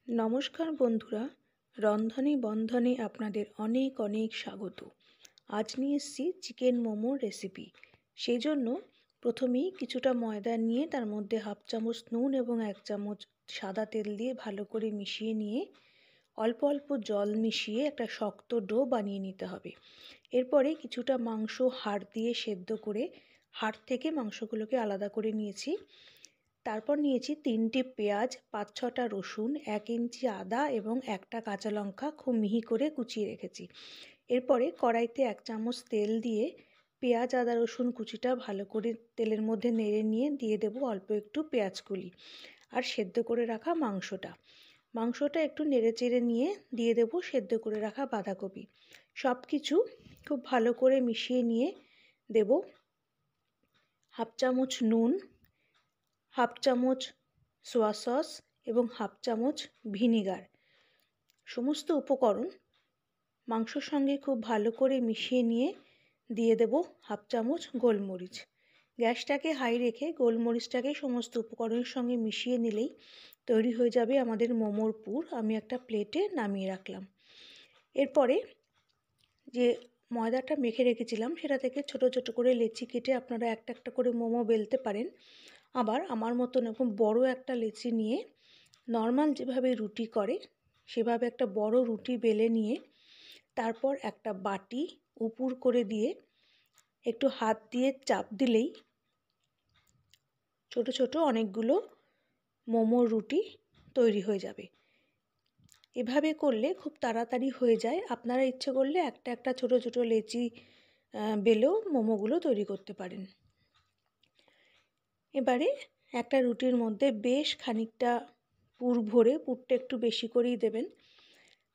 নমস্কার বন্ধুরা, রন্ধনে বন্ধনে আপনাদের অনেক অনেক স্বাগত। আজ নিয়ে এসেছি চিকেন মোমোর রেসিপি। সেই জন্য প্রথমেই কিছুটা ময়দা নিয়ে তার মধ্যে হাফ চামচ নুন এবং 1 চামচ সাদা তেল দিয়ে ভালো করে মিশিয়ে নিয়ে অল্প অল্প জল মিশিয়ে একটা শক্ত ডো বানিয়ে নিতে হবে। এরপরে কিছুটা মাংস হাড় দিয়ে সেদ্ধ করে হাড় থেকে মাংসগুলোকে আলাদা করে নিয়েছি। তারপর নিয়েছি 3টে পেঁয়াজ, 5-6টা রসুন, 1 ইঞ্চি আদা এবং একটা কাঁচা লঙ্কা খুব মিহি করে কুচিয়ে রেখেছি। এরপরে কড়াইতে 1 চামচ তেল দিয়ে পেঁয়াজ, আদা, রসুন কুচিটা ভালো করে তেলের মধ্যে নেড়ে নিয়ে দিয়ে দেবো অল্প একটু পেঁয়াজ কুলি আর সেদ্ধ করে রাখা মাংসটা একটু নেড়ে চেড়ে নিয়ে দিয়ে দেবো সেদ্ধ করে রাখা বাঁধাকপি। সব কিছু খুব ভালো করে মিশিয়ে নিয়ে দেব হাফ চামচ নুন, হাফ চামচ সোয়া সস এবং হাফ চামচ ভিনিগার। সমস্ত উপকরণ মাংসর সঙ্গে খুব ভালো করে মিশিয়ে নিয়ে দিয়ে দেব হাফ চামচ গোলমরিচ। গ্যাসটাকে হাই রেখে গোলমরিচটাকে সমস্ত উপকরণের সঙ্গে মিশিয়ে নিলেই তৈরি হয়ে যাবে আমাদের মোমোর পুর। আমি একটা প্লেটে নামিয়ে রাখলাম। এরপরে যে ময়দাটা মেখে রেখেছিলাম সেটা থেকে ছোট ছোট করে লেচি কেটে আপনারা একটা একটা করে মোমো বেলতে পারেন। আবার আমার মতন এরকম বড় একটা লেচি নিয়ে নর্মাল যেভাবে রুটি করে সেভাবে একটা বড় রুটি বেলে নিয়ে তারপর একটা বাটি উপুর করে দিয়ে একটু হাত দিয়ে চাপ দিলেই ছোট ছোট অনেকগুলো মোমোর রুটি তৈরি হয়ে যাবে। এভাবে করলে খুব তাড়াতাড়ি হয়ে যায়। আপনারা ইচ্ছে করলে একটা একটা ছোট ছোট লেচি বেলেও মোমোগুলো তৈরি করতে পারেন। এবারে একটা রুটির মধ্যে বেশ খানিকটা পুর ভরে, পুরটা একটু বেশি করেই দেবেন।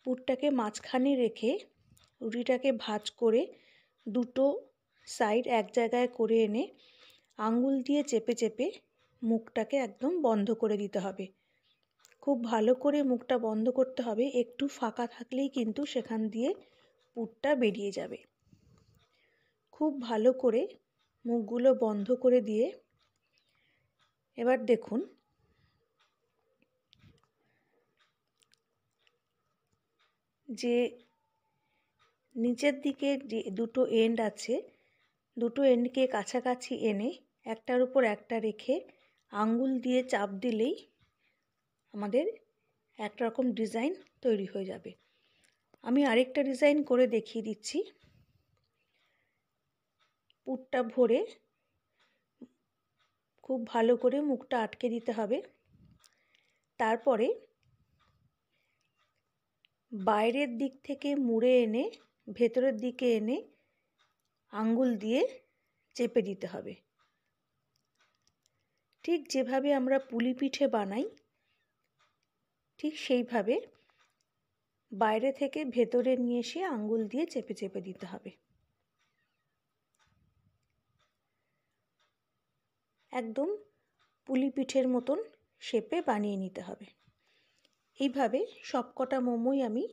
পুরটাকে মাঝখানে রেখে রুটিটাকে ভাঁজ করে দুটো সাইড এক জায়গায় করে এনে আঙুল দিয়ে চেপে চেপে মুখটাকে একদম বন্ধ করে দিতে হবে। খুব ভালো করে মুখটা বন্ধ করতে হবে, একটু ফাঁকা থাকলেই কিন্তু সেখান দিয়ে পুরটা বেরিয়ে যাবে। খুব ভালো করে মুখগুলো বন্ধ করে দিয়ে এবার দেখুন যে নিচের দিকে যে দুটো এন্ড আছে, দুটো এন্ডকে কাছাকাছি এনে একটার উপর একটা রেখে আঙ্গুল দিয়ে চাপ দিলেই আমাদের একরকম ডিজাইন তৈরি হয়ে যাবে। আমি আরেকটা ডিজাইন করে দেখিয়ে দিচ্ছি। পুরটা ভরে খুব ভালো করে মুখটা আটকে দিতে হবে। তারপরে বাইরের দিক থেকে মুড়ে এনে ভেতরের দিকে এনে আঙ্গুল দিয়ে চেপে দিতে হবে। ঠিক যেভাবে আমরা পুলি পিঠে বানাই ঠিক সেইভাবে বাইরে থেকে ভেতরে নিয়ে এসে আঙ্গুল দিয়ে চেপে চেপে দিতে হবে। একদম পুলি পিঠের মতন শেপে বানিয়ে নিতে হবে। এইভাবে সবকটা মোমোই আমি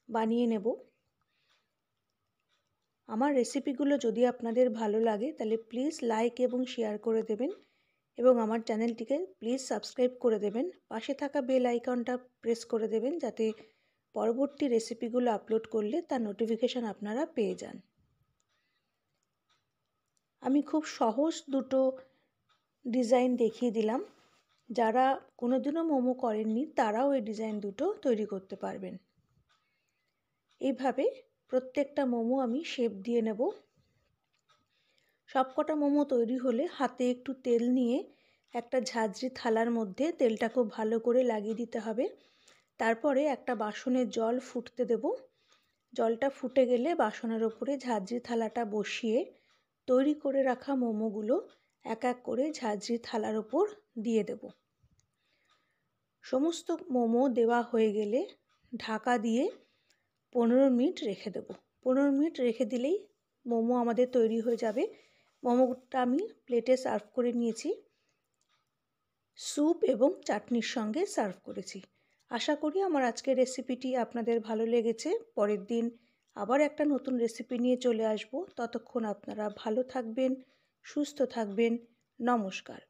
বানিয়ে নেব। আমার রেসিপিগুলো যদি আপনাদের ভালো লাগে তাহলে প্লিজ লাইক এবং শেয়ার করে দেবেন এবং আমার চ্যানেলটিকে প্লিজ সাবস্ক্রাইব করে দেবেন। পাশে থাকা বেল আইকনটা প্রেস করে দেবেন যাতে পরবর্তী রেসিপিগুলো আপলোড করলে তার নোটিফিকেশান আপনারা পেয়ে যান। আমি খুব সহজ দুটো ডিজাইন দেখিয়ে দিলাম। যারা কোনোদিনও মোমো করেননি তারাও এই ডিজাইন দুটো তৈরি করতে পারবেন। এইভাবে প্রত্যেকটা মোমো আমি শেপ দিয়ে নেব। সবকটা মোমো তৈরি হলে হাতে একটু তেল নিয়ে একটা ঝাঁঝরি থালার মধ্যে তেলটা খুব ভালো করে লাগিয়ে দিতে হবে। তারপরে একটা বাসনে জল ফুটতে দেব। জলটা ফুটে গেলে বাসনের ওপরে ঝাঁঝরি থালাটা বসিয়ে তৈরি করে রাখা মোমোগুলো এক এক করে ঝাঁঝরি থালার ওপর দিয়ে দেব। সমস্ত মোমো দেওয়া হয়ে গেলে ঢাকা দিয়ে 15 মিনিট রেখে দেব। 15 মিনিট রেখে দিলেই মোমো আমাদের তৈরি হয়ে যাবে। মোমোটা আমি প্লেটে সার্ভ করে নিয়েছি। স্যুপ এবং চাটনির সঙ্গে সার্ভ করেছি। আশা করি আমার আজকের রেসিপিটি আপনাদের ভালো লেগেছে। পরের দিন আবার একটা নতুন রেসিপি নিয়ে চলে আসব। ততক্ষণ আপনারা ভালো থাকবেন, সুস্থ থাকবেন। নমস্কার।